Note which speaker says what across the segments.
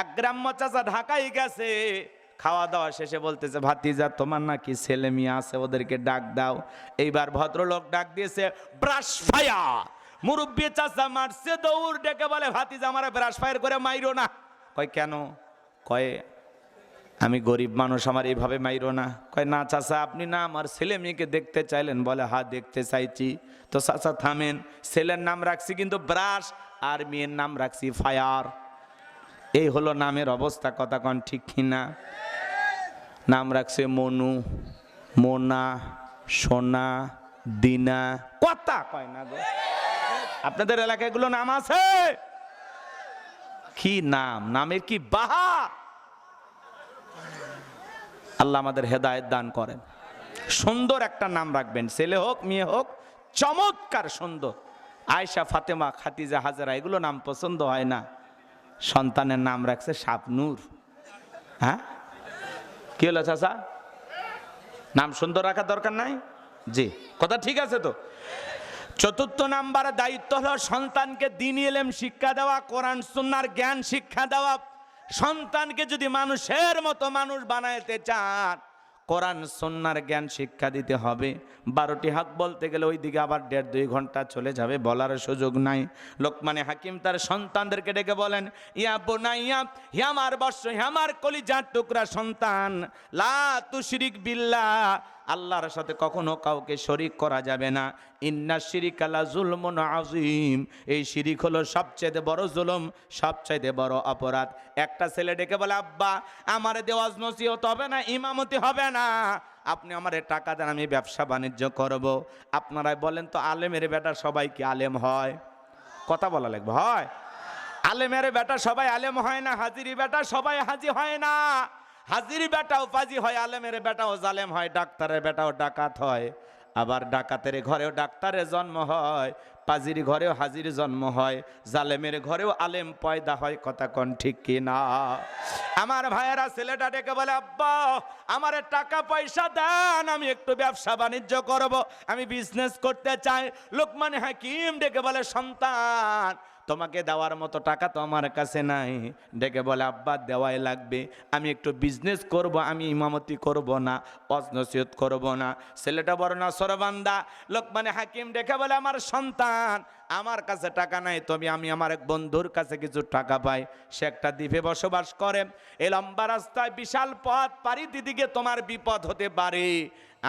Speaker 1: এক গ্রাম্য চাচা ঢাকায় গেছে, খাওয়া দাওয়া শেষে বলতেছে, ভাতিজা তোমার নাকি ছেলে মেয়ে আছে, ওদেরকে ডাক দাও। এইবার ভদ্রলোক ডাক দিয়েছে, ব্রাশ ফায়ার। মুরব্বী চাচা মারছে দৌড়, ডেকে বলে, ভাতিজা আমার ব্রাশ ফায়ার করে মাইরো না। কয় কেন? কয় আমি গরিব মানুষ, আমার এইভাবে মাইরো না। কয় না চাচা, আপনি না আমার ছেলে মেয়েকে দেখতে চাইলেন? বলে হ্যাঁ দেখতে চাইছি। তো চাচা থামেন, ছেলের নাম রাখছি কিন্তু ব্রাশ, আর মেয়ের নাম রাখছি ফায়ার। এই হলো নামের অবস্থা, কথা কন ঠিক কিনা? নাম রাখছে মনু, মোনা, সোনা, দিনা, কথা কয় না গো। আপনাদের এলাকায় এগুলো নাম আছে? কি নাম, নামের কি বাহার। আল্লাহ আমাদের হেদায়েত দান করেন। সুন্দর একটা নাম রাখবেন, ছেলে হোক মেয়ে হোক, চমৎকার সুন্দর। আয়েশা, ফাতেমা, খাদিজা, হাজেরা, এগুলো নাম পছন্দ হয় না। সন্তানের নাম রাখছে শাবনূর। হ্যাঁ কি হলো চাচা, নাম সুন্দর রাখার দরকার নাই? জি, কথা ঠিক আছে। তো চতুর্থ নাম্বার দায়িত্ব হলো সন্তানকে দ্বীনি ইলম শিক্ষা দেওয়া, কোরআন সুন্নাহর জ্ঞান শিক্ষা দেওয়া। সন্তানকে যদি মানুষের মতো মানুষ বানাইতে চান, কোরআন সুন্নাহর জ্ঞান শিক্ষা দিতে হবে। 12টি হক বলতে গেলে ওইদিকে আবার 1.5-2 ঘন্টা চলে যাবে, বলার সুযোগ নাই। লোকমানে হাকিম তার সন্তানদেরকে ডেকে বলেন, ইয়া বুনাইয়া, হে আমার বৎস, হে আমার কলিজার টুকরা সন্তান, লা তুশরিক বিল্লাহ, আল্লাহর সাথে কখনো কাউকে শরীক করা যাবে না। ইন্না শিরিকা লা যুলমুন আযীম, এই শিরিক হলো সবচেয়ে বড় জুলুম, সবচেয়ে বড় অপরাধ। একটা ছেলে ডেকে বলে, আব্বা আমার দেওয়াজ নসিহত হবে না, ইমামতি হবে না, আপনি আমারে টাকা দেন, আমি ব্যবসা বাণিজ্য করব। আপনারাই বলেন তো, আলেমের বেটা সবাই কি আলেম হয়? কথা বলা লাগবে, হয়? আলেমের বেটা সবাই আলেম হয় না, হাজিরি বেটা সবাই হাজি হয় না। হাজিরি বেটাও পাজি হয়, আলেমের বেটাও জালেম হয়, ডাক্তারের বেটাও ডাকাত হয়, আবার ডাকাতের ঘরেও ডাক্তারের জন্ম হয়, পাজির ঘরেও হাজির জন্ম হয়, জালেমের ঘরেও আলেম পয়দা হয়। কথা কোন ঠিক কি না? আমার ভাইয়েরা, ছেলেটা ডেকে বলে, আব্বা আমার টাকা পয়সা দেন, আমি একটু ব্যবসা বাণিজ্য করব, আমি বিজনেস করতে চাই। লোকমান হাকিম ডেকে বলে, সন্তান তোমাকে দেওয়ার মতো টাকা তো আমার কাছে নাই। ডেকে বলে, আব্বা দেওয়াই লাগবে, আমি একটু বিজনেস করব, আমি ইমামতি করব না, ওয়াজ নসিহত করব না। ছেলেটা বড় না সরবান্দা। লোকমানে হাকিম ডেকে বলে, আমার সন্তান আমার কাছে টাকা নাই, তবে আমি আমার এক বন্ধুর কাছে কিছু টাকা পাই, সে একটা দ্বীপে বসবাস করে। এই লম্বা রাস্তায় বিশাল পথ পাড়ি দিদিকে তোমার বিপদ হতে পারে,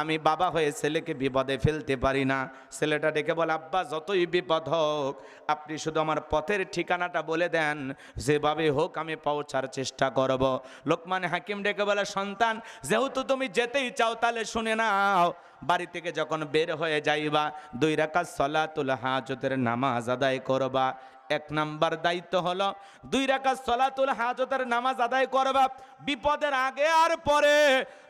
Speaker 1: আমি বাবা হয়ে ছেলেকে বিপদে ফেলতে পারি না। ছেলেটা ডেকে বলে, আব্বা যতই বিপদ হোক, আপনি শুধু আমার পথের ঠিকানাটা বলে দেন, যেভাবে হোক আমি পৌঁছার চেষ্টা করব। লোকমান হাকিম ডেকে বলে, সন্তান যেহেতু তুমি যেতেই চাও, তাহলে শুনে নাও, বাড়ি থেকে যখন বের হয়ে যাইবা, 2 রাকাত সালাতুল হাজতের নামাজ আদায় করবা। 1 নাম্বার দায়িত্ব হলো 2 রাকাত সালাতুল হাজতের নামাজ আদায় করবা। বিপদের আগে আর পরে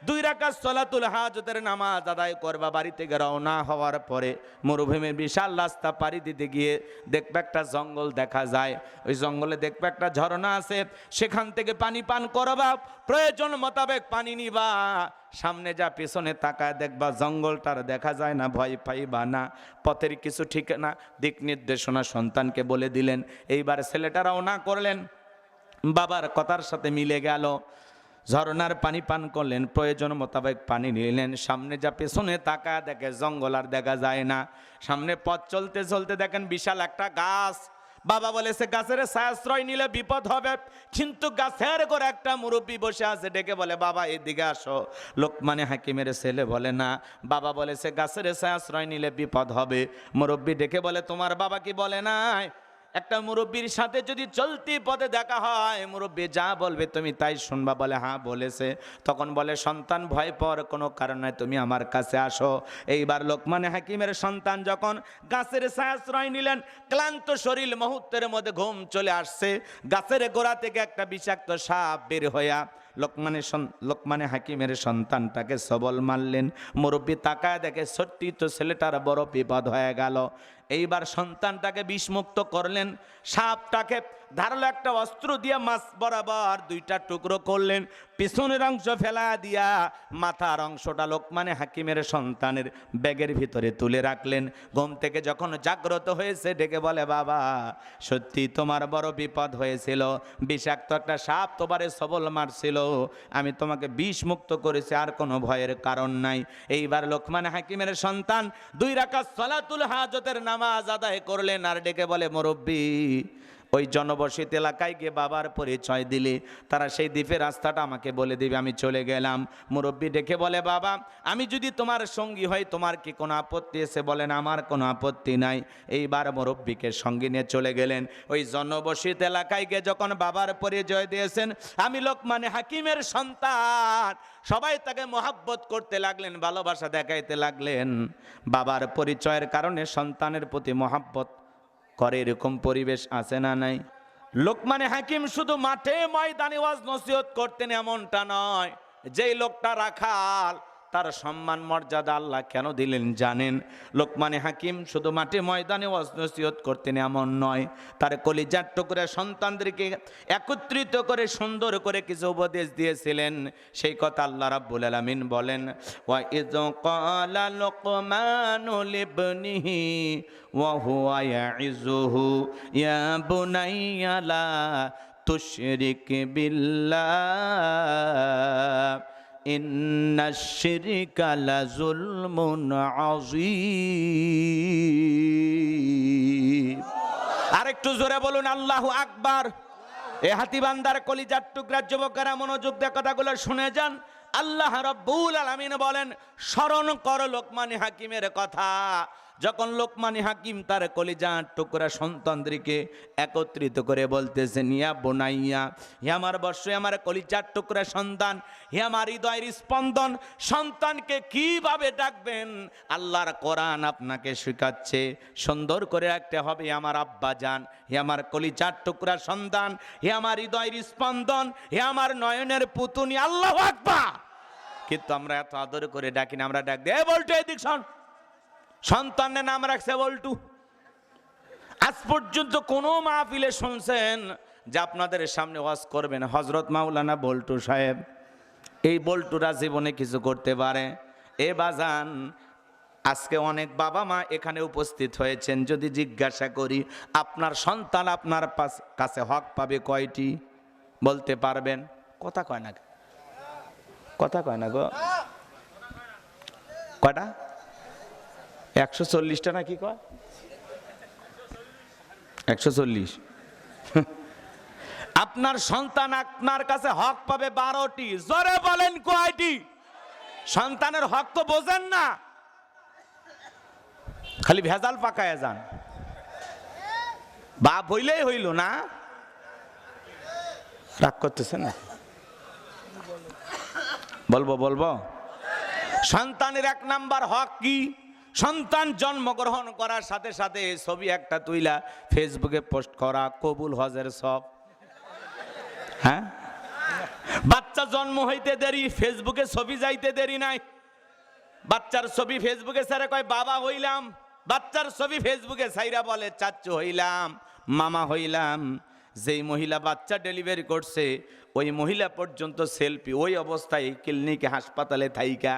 Speaker 1: 2 রাকাত সালাতুল হাজতের নামাজ আদায় করবা। বাড়ি থেকে রওনা হওয়ার পরে মরুভূমির বিশাল রাস্তা পাড়ি দিতে গিয়ে দেখবে একটা জঙ্গল দেখা যায়, ওই জঙ্গলে দেখবে একটা ঝর্ণা আছে, সেখান থেকে পানি পান করবা, প্রয়োজন মোতাবেক পানি নিবা। সামনে যা পেছনে তাকায় দেখবা জঙ্গলটার দেখা যায় না, ভয় পাইবা না। পথের কিছু ঠিকানা দিক নির্দেশনা সন্তানকে বলে দিলেন। এইবার ছেলেটারাও না করলেন, বাবার কথার সাথে মিলে গেল, ঝর্ণার পানি পান করলেন, প্রয়োজন মোতাবেক পানি নিলেন। সামনে যা পেছনে তাকায় দেখে জঙ্গল আর দেখা যায় না। সামনে পথ চলতে চলতে দেখেন বিশাল একটা গাছ। বাবা বলেছে গাছের ছায়াশ্রয় নিলে বিপদ হবে, কিন্তু গাছের করে একটা মুরব্বী বসে আছে, ডেকে বলে, বাবা এদিকে আসো। লোকমানে হাকিমের ছেলে বলে, না, বাবা বলেছে গাছের ছায়াশ্রয় নিলে বিপদ হবে। মুরব্বী ডেকে বলে, তোমার বাবা কি বলে নাই, একটা মুরব্বীর সাথে যদি চলতি পথে দেখা হয়, মুরব্বী যা বলবে তুমি তাই শুনবা? বলে হ্যাঁ বলেছে। তখন বলে, সন্তান ভয় পাওয়ার কোনো কারণ নাই, তুমি আমার কাছে আসো। এইবার লোকমানে হাকিমের সন্তান যখন গাছের ছায়াশ্রয় নিলেন, ক্লান্ত শরীর, মুহূর্তের মধ্যে ঘুম চলে আসছে। গাছের গোড়া থেকে একটা বিষাক্ত সাপ বের হইয়া লোকমানে হাকিমের সন্তানটাকে সবল মারলেন। মুরব্বী তাকায় দেখে সত্যি তো ছেলেটার বড় বিপদ হয়ে গেল। এইবার সন্তানটাকে বিষমুক্ত করলেন, সাপটাকে ধারালো একটা অস্ত্র দিয়ে মাছ বরাবর দুইটা টুকরো করলেন, পিছনের অংশ ফেলা দিয়া মাথার অংশটা লোকমানে হাকিমের সন্তানের ব্যাগের ভিতরে তুলে রাখলেন। ঘুম থেকে যখন জাগ্রত হয়েছে ডেকে বলে, বাবা সত্যি তোমার বড় বিপদ হয়েছিল, বিষাক্ত একটা সাপ তোমারে সবল মারছিল, আমি তোমাকে বিষ মুক্ত করেছি, আর কোনো ভয়ের কারণ নাই। এইবার লোকমান হাকিমের সন্তান 2 রাকাত সালাতুল হাজতের নামাজ আদায় করলেন আর ডেকে বলে, মুরব্বি ওই জনবসতি এলাকায় গিয়ে বাবার পরিচয় দিলে তারা সেই দ্বীপের রাস্তাটা আমাকে বলে দিবে, আমি চলে গেলাম। মুরব্বি ডেকে বলে, বাবা আমি যদি তোমার সঙ্গী হই তোমার কি কোনো আপত্তি আছে? বলেন, আমার কোনো আপত্তি নাই। এইবার মুরব্বিকে সঙ্গে নিয়ে চলে গেলেন। ওই জনবসতি এলাকায় গিয়ে যখন বাবার পরিচয় দিয়েছেন, আমি লোকমান হাকিমের সন্তান, সবাই তাকে মহাব্বত করতে লাগলেন, ভালোবাসা দেখাইতে লাগলেন। বাবার পরিচয়ের কারণে সন্তানের প্রতি মহাব্বত করে, এরকম পরিবেশ আছে না নাই? লোকমান হাকিম শুধু মাঠে ময়দানে ওয়াজ নসিহত করতেন এমনটা নয়। যেই লোকটা রাখাল তার সম্মান মর্যাদা আল্লাহ কেন দিলেন জানেন? লোকমান হাকিম শুধু মাঠে ময়দানে ওয়াজ নসিহত করতেন এমন নয়, তার কলিজার টুকরা সন্তানদেরকে একত্রিত করে সুন্দর করে কিছু উপদেশ দিয়েছিলেন। সেই কথা আল্লাহ রাব্বুল আলামিন বলেন, ওয়া ইয ক্বালা লুকমানু লিবনিহি ওয়া হুয়া ইয়াইযুহু ইয়া বুনাইয়া লা তুশরিক বিল্লাহ ইন্নাশ শিরকা লাযুলমুন আযীম। আরেকটু জোরে বলুন আল্লাহু আকবার। এ হাতীবান্দার কলিজার টুকরা যুবকেরা মনোযোগ দিয়ে কথাগুলো শুনে যান। আল্লাহ রাব্বুল আলামিন বলেন, স্মরণ করো লোকমান হাকিমের কথা। যখন লোকমান হাকিম তার কলিজার টুকরা সন্তানদেরকে একত্রিত করে বলতেছেন, ইয়া বোনাইয়া, হে আমার বর্ষ, আমার কলিজার টুকরা সন্তান, হে আমার হৃদয়ের স্পন্দন, সন্তানকে কিভাবে ডাকবেন আল্লাহর কোরআন আপনাকে শেখাচ্ছে। সুন্দর করে রাখতে হবে, আমার আব্বা জান, হে আমার কলিজার টুকরা সন্তান, হে আমার হৃদয়ের স্পন্দন, হে আমার নয়নের পুতুনি, আল্লাহু আকবার। কিন্তু আমরা এত আদর করে ডাকি না, আমরা ডাক দিই, বলটু এদিক শোন। সন্তানের নাম রাখছে বল্টু। আজ পর্যন্ত কোনো মাহফিলে শুনছেন যে আপনাদের সামনে ওয়াজ করবেন হযরত মাওলানা বল্টু সাহেব? এই বল্টুরা জীবনে কিছু করতে পারে? এ বাজান, আজকে অনেক বাবা মা এখানে উপস্থিত হয়েছেন, যদি জিজ্ঞাসা করি আপনার সন্তান আপনার কাছে হক পাবে কয়টি? বলতে পারবেন? কথা কয় না, কথা কয় না গো। কয়টা? 140টা না কি কয়? 140। আপনার সন্তান আপনার কাছে হক পাবে 12টি। জোরে বলেন কয়টি? সন্তানের হক তো বোঝেন না, খালি ভেজাল পাকায় যান। বাপ হইলেই হইল না, রাগ করতেছে না? বলবো সন্তানের 1 নাম্বার হক কি? সন্তান জন্মগ্রহণ করার সাথে সাথে ছবি একটা তুইলা ফেসবুকে পোস্ট করা, কবুল হজের সব। হ্যাঁ, বাচ্চা জন্ম হইতে দেরি, ফেসবুকে ছবি যাইতে দেরি নাই। বাচ্চার ছবি ফেসবুকে ছাড়ে কয় বাবা হইলাম, বাচ্চার ছবি ফেসবুকে ছাইরা বলে চাচু হইলাম, মামা হইলাম। যেই মহিলা বাচ্চা ডেলিভারি করছে ওই মহিলা পর্যন্ত সেলফি, ওই অবস্থায় ক্লিনিকে হাসপাতালে থাইকা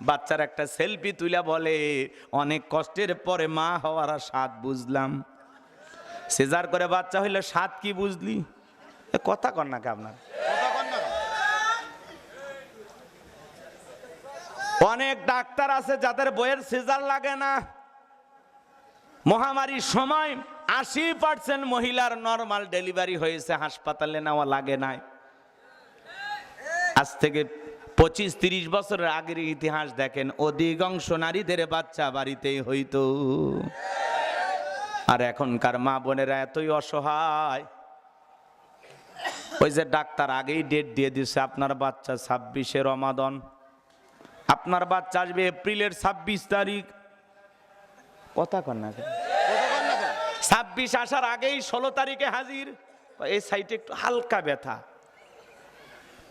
Speaker 1: বাচ্চার একটা সেলফি তুইলা বলে অনেক কষ্টের পরে মা হওয়ার স্বাদ বুঝলাম। সিজার করে বাচ্চা হইলে স্বাদ কি বুঝলি? কথা কর না কে আপনার? অনেক ডাক্তার আছে যাদের বইয়ের সিজার লাগে না। মহামারীর সময় 80% মহিলার নরমাল ডেলিভারি হয়েছে, হাসপাতালে নেওয়া লাগে নাই। আজ থেকে 25-30 বছরের আগের ইতিহাস দেখেন, অধিকাংশ নারীদের বাচ্চা বাড়িতেই হইতো। আর এখনকার মা বোনেরা এতই অসহায়, ওই যে ডাক্তার আগেই ডেট দিয়ে দিচ্ছে, আপনার বাচ্চা 26শে রমাদান, আপনার বাচ্চা আসবে এপ্রিলের 26 তারিখ। কথা কন না, 26 আসার আগেই 16 তারিখে হাজির। এই সাইটে একটু হালকা ব্যথা,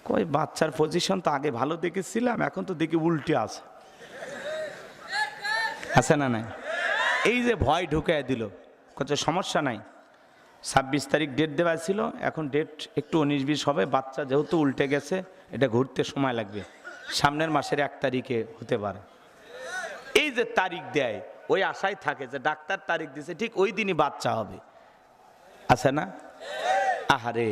Speaker 1: কই বাচ্চার পজিশন তো আগে ভালো দেখেছিলাম, এখন তো দেখি উল্টে আছে না নাই? এই যে ভয় ঢুকে দিল, কত সমস্যা নাই, 26 তারিখ ডেট দেওয়া ছিল, এখন ডেট একটু 19-20 হবে। বাচ্চা যেহেতু উল্টে গেছে, এটা ঘুরতে সময় লাগবে, সামনের মাসের 1 তারিখে হতে পারে। এই যে তারিখ দেয়, ওই আশায় থাকে যে ডাক্তার তারিখ দিছে, ঠিক ওই দিনই বাচ্চা হবে, আছে না? আহারে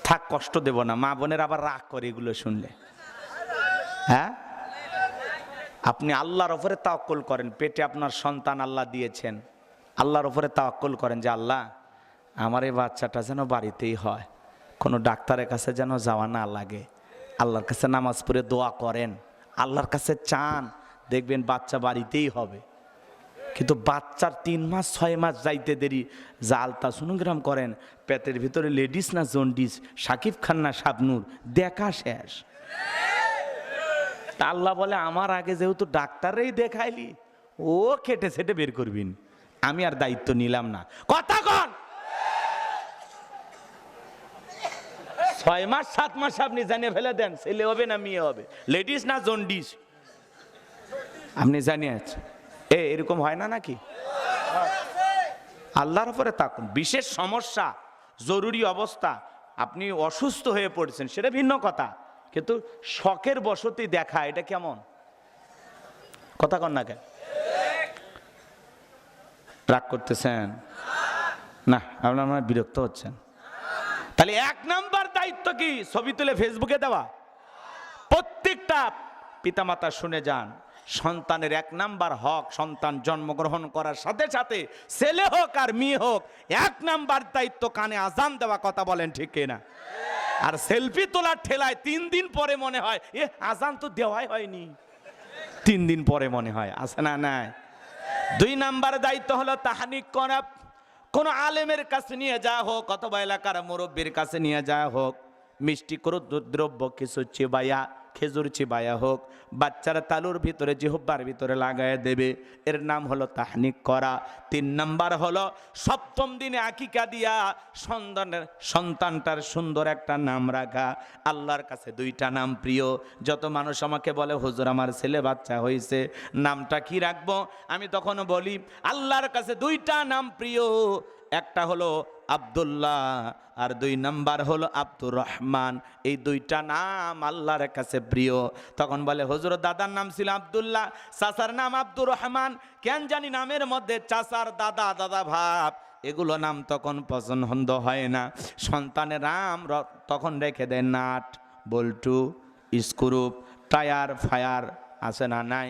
Speaker 1: থাক, কষ্ট দেব না, মা বোনের আবার রাগ করে এগুলো শুনলে। হ্যাঁ, আপনি আল্লাহর ওপরে তাওয়াক্কুল করেন, পেটে আপনার সন্তান আল্লাহ দিয়েছেন, আল্লাহর ওপরে তাওয়াক্কুল করেন যে আল্লাহ আমার এই বাচ্চাটা যেন বাড়িতেই হয়, কোনো ডাক্তারের কাছে যেন যাওয়া না লাগে। আল্লাহর কাছে নামাজ পড়ে দোয়া করেন, আল্লাহর কাছে চান, দেখবেন বাচ্চা বাড়িতেই হবে। কিন্তু বাচ্চার 3 মাস 6 মাস যাইতে দেরি, যা আলট্রাসোনোগ্রাম করেন, পেটের ভিতরে লেডিস না জন্ডিস, শাকিব খান না শাবনূর, দেখা শেষ। তা আল্লাহ বলে আমার আগে যেহেতু ডাক্তারই দেখাইলি, ও কেটে সেটে বের করবিন, আমি আর দায়িত্ব নিলাম না। কথা কন, 6 মাস 7 মাস আপনি জানিয়ে ফেলে দেন ছেলে হবে না মেয়ে হবে, লেডিস না জন্ডিস আপনি জানিয়ে আছেন। এরকম হয় না নাকি? আল্লাহর উপরে তাকুন। বিশেষ সমস্যা, জরুরি অবস্থা, আপনি অসুস্থ হয়ে পড়ছেন, সেটা ভিন্ন কথা, কিন্তু শখের বশতই দেখা, এটা কেমন? কথা কন না কেন? রাগ করতেছেন না? আপনার মনে হয় বিরক্ত হচ্ছেন। তাহলে 1 নাম্বার দায়িত্ব কি? ছবি তুলে ফেসবুকে দেওয়া? প্রত্যেকটা পিতামাতা শুনে যান, সন্তানের 1 নাম্বার হক, সন্তান জন্মগ্রহণ করার সাথে সাথে ছেলে হোক আর মেয়ে হোক, 1 নাম্বার দায়িত্ব কানে আজান দেওয়া। কথা বলেন ঠিক কিনা? আর সেলফি তোলার ঠেলায় 3 দিন পরে মনে হয় আজান তো দেওয়াই হয়নি, 3 দিন পরে মনে হয়, আছে না? নাই। 2 নাম্বার দায়িত্ব হলো তাহনিক করা। কোন আলেমের কাছে নিয়ে যাওয়া হোক অথবা এলাকার মুরব্বীর কাছে নিয়ে যাওয়া হোক, মিষ্টি করে দ্রব্য কিছু চিবাইয়া, খেজুর চিবাইয়া হোক, বাচ্চারা তালুর ভিতরে জিহ্বার ভিতরে লাগায় দেবে, এর নাম হলো তাহনিক করা। 3 নাম্বার হলো 7ম দিনে আকিকা দিয়া সন্তানটার সুন্দর একটা নাম রাখা। আল্লাহর কাছে 2টা নাম প্রিয়। যত মানুষ আমাকে বলে হুজুর আমার ছেলে বাচ্চা হয়েছে, নামটা কি রাখবো? আমি তখন বলি আল্লাহর কাছে 2টা নাম প্রিয়, একটা হলো আব্দুল্লাহ আর 2 নাম্বার হলো আব্দুর রহমান। এই 2টা নাম আল্লাহর কাছে প্রিয়। তখন বলে হুজুর দাদার নাম ছিল আব্দুল্লাহ, চাচার নাম আব্দুর রহমান, কেন জানি নামের মধ্যে চাচার দাদা দাদা ভাব, এগুলো নাম তখন পছন্দ হয় না। সন্তানের নাম তখন রেখে দেয় নাট, বল্টু, স্ক্রুপ, টায়ার, ফায়ার, আছে না? নাই।